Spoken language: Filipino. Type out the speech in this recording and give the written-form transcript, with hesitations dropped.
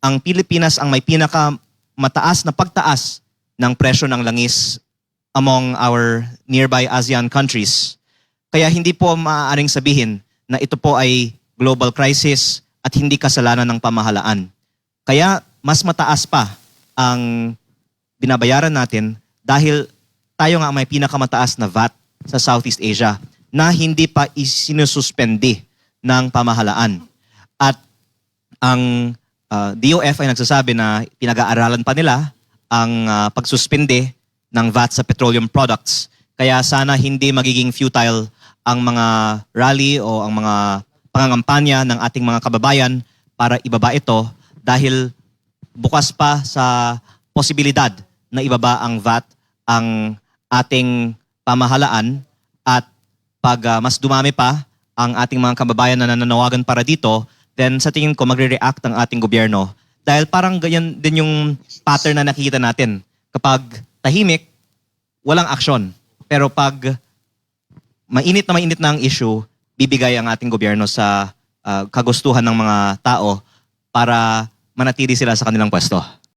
ang Pilipinas ang may pinakamataas na pagtaas ng presyo ng langis among our nearby ASEAN countries. Kaya hindi po maaaring sabihin na ito po ay global crisis at hindi kasalanan ng pamahalaan. Kaya mas mataas pa ang binabayaran natin dahil tayo nga may pinakamataas na VAT sa Southeast Asia na hindi pa isinususpende ng pamahalaan. At ang DOF ay nagsasabi na pinag-aaralan pa nila ang pagsuspende ng VAT sa petroleum products. Kaya sana hindi magiging futile ang mga rally o ang mga pangangampanya ng ating mga kababayan para ibaba ito dahil bukas pa sa posibilidad na ibaba ang VAT ang ating pamahalaan at pag mas dumami pa ang ating mga kababayan na nananawagan para dito, then sa tingin ko magre-react ang ating gobyerno. Dahil parang ganyan din yung pattern na nakikita natin. Kapag tahimik, walang aksyon. Pero pag mainit na ang issue, bibigay ang ating gobyerno sa kagustuhan ng mga tao para manatili sila sa kanilang pwesto.